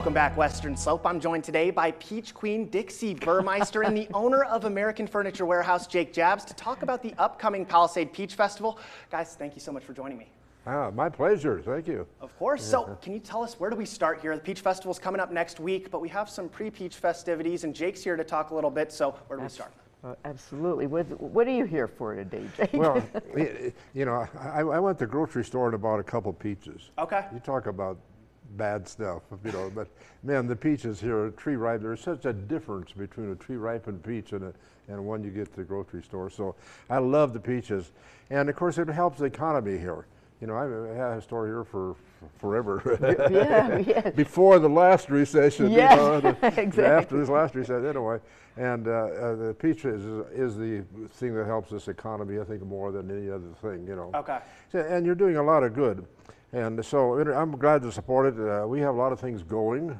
Welcome back, Western Slope. I'm joined today by Peach Queen Dixie Burmeister and the owner of American Furniture Warehouse, Jake Jabs, to talk about the upcoming Palisade Peach Festival. Guys, thank you so much for joining me. My pleasure. Thank you. Of course. So can you tell us, where do we start here? The Peach Festival's coming up next week, but we have some pre-Peach festivities, and Jake's here to talk a little bit, so where do we start? Absolutely. What are you here for today, Jake? Well, you know, I went to the grocery store and bought a couple peaches. Okay. You talk about bad stuff, you know, but man, the peaches here are tree ripe. There's such a difference between a tree ripened peach and one you get to the grocery store. So I love the peaches, and of course it helps the economy here. You know, I've had a store here for forever. Yeah. Before the last recession. Yeah, you know, exactly. After this last recession, anyway. And the peach is the thing that helps this economy, I think, more than any other thing, you know. Okay. So, and you're doing a lot of good. And so I'm glad to support it. We have a lot of things going.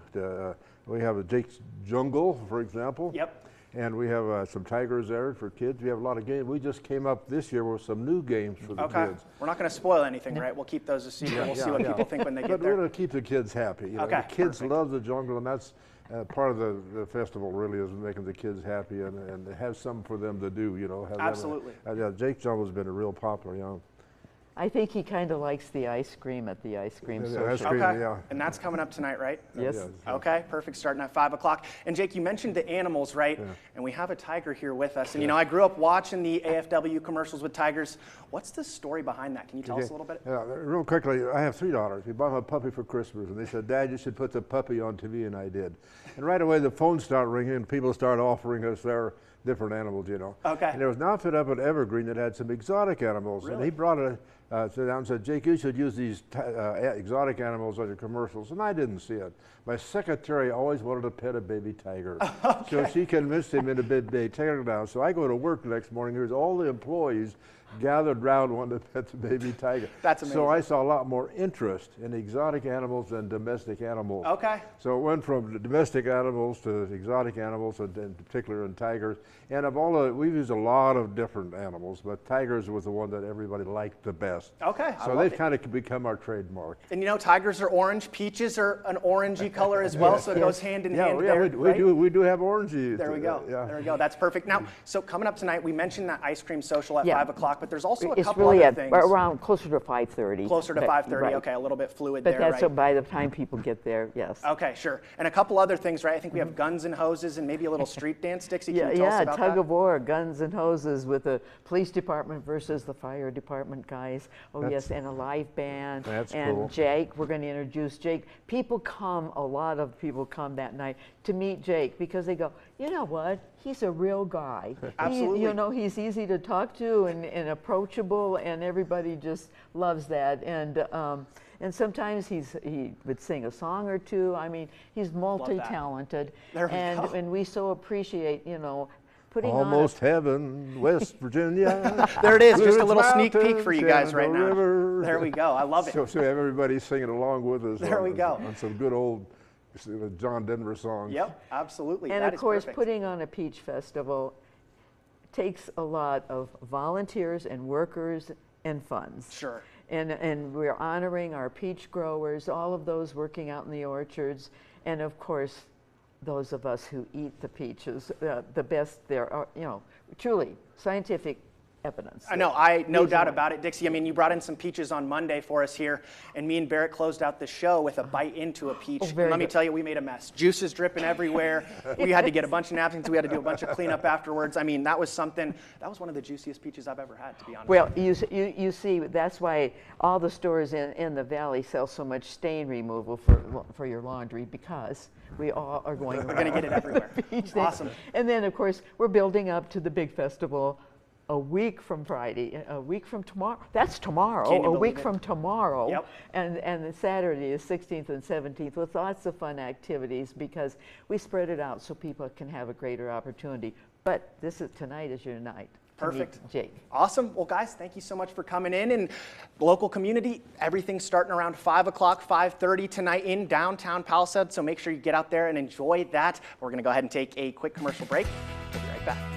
We have a Jake's Jungle, for example. Yep. And we have some tigers there for kids. We have a lot of games. We just came up this year with some new games for the kids. We're not going to spoil anything, right? We'll keep those a secret. We'll see what people think when they get there. But we're going to keep the kids happy. You know? Okay, The kids perfect. love the jungle, and that's part of the festival really is making the kids happy and have something for them to do, you know. Absolutely. Jake's Jungle has been a real popular, you know. I think he kind of likes the ice cream at the ice cream social. Ice cream, Okay. yeah. And that's coming up tonight, right? Yes. Yeah. Okay, perfect, starting at 5 o'clock. And Jake, you mentioned the animals, right? Yeah. And we have a tiger here with us. And you know, I grew up watching the AFW commercials with tigers. What's the story behind that? Can you tell us a little bit? Yeah, real quickly, I have 3 daughters. We bought them a puppy for Christmas, and they said, "Dad, you should put the puppy on TV," and I did. And right away, the phones start ringing, and people start offering us their different animals, you know. Okay. And there was an outfit up at Evergreen that had some exotic animals, and he brought it down and said, "Jake, you should use these exotic animals on your commercials," and I didn't see it. My secretary always wanted to pet a baby tiger, so she convinced him in a bit day, take her down. So I go to work the next morning, here's all the employees gathered round wanting to pet the baby tiger. That's amazing. So I saw a lot more interest in exotic animals than domestic animals. Okay. So it went from domestic animals to exotic animals, and in particular in tigers. And of all the, we've used a lot of different animals, but tigers was the one that everybody liked the best. Okay. So they've kind of become our trademark. And you know, tigers are orange, peaches are an orangey color as well, so it goes hand in hand there, right? we do have orangey. There we go. Yeah. There we go. That's perfect. Now, so coming up tonight, we mentioned that ice cream social at 5 o'clock, but there's also a It's couple really other things. around closer to 5:30. Closer to 5:30. Right. Okay, a little bit fluid But there, that's right? so by the time people get there, yes. Okay, sure. And a couple other things, right? I think we have guns and hoses and maybe a little street dance. Dixie, can you tell us about tug that? of war, guns and hoses with the police department versus the fire department guys. Oh yes, and a live band. That's and cool. Jake, we're going to introduce Jake. A lot of people come that night to meet Jake because they go, you know what? He's a real guy. Absolutely. You know, he's easy to talk to and approachable, and everybody just loves that. And sometimes he would sing a song or two. I mean, he's multi-talented. There we go. And we so appreciate, you know, putting Almost heaven, West Virginia. There it is, just a Blue little sneak peek Mountains, for you guys right Shenandoah now. River. There we go. I love it. So everybody singing along with us. There we go. On some good old John Denver songs. Yep, absolutely. And That of is course, perfect. putting on a peach festival takes a lot of volunteers and workers and funds. Sure. And we're honoring our peach growers, all of those working out in the orchards, and of course, those of us who eat the peaches, the best there are, you know, truly scientific evidence. I know, no doubt about it, Dixie. I mean, you brought in some peaches on Monday for us here, and me and Barrett closed out the show with a bite into a peach. And let me tell you, we made a mess. Juices dripping everywhere. We had to get a bunch of napkins. We had to do a bunch of cleanup afterwards. I mean, that was one of the juiciest peaches I've ever had, to be honest. Well, you see, that's why all the stores in the valley sell so much stain removal for your laundry, because we all are going We're going to get it everywhere. Awesome. And then, of course, we're building up to the big festival a week from Friday, a week from tomorrow. That's tomorrow. Can you A week believe it? from tomorrow. Yep. And the Saturday is 16th and 17th with lots of fun activities because we spread it out so people can have a greater opportunity. But tonight is your night. Perfect. Jake. Awesome. Well, guys, thank you so much for coming in. And local community, everything's starting around 5 o'clock, 5:30 tonight in downtown Palisade. So make sure you get out there and enjoy that. We're going to go ahead and take a quick commercial break. We'll be right back.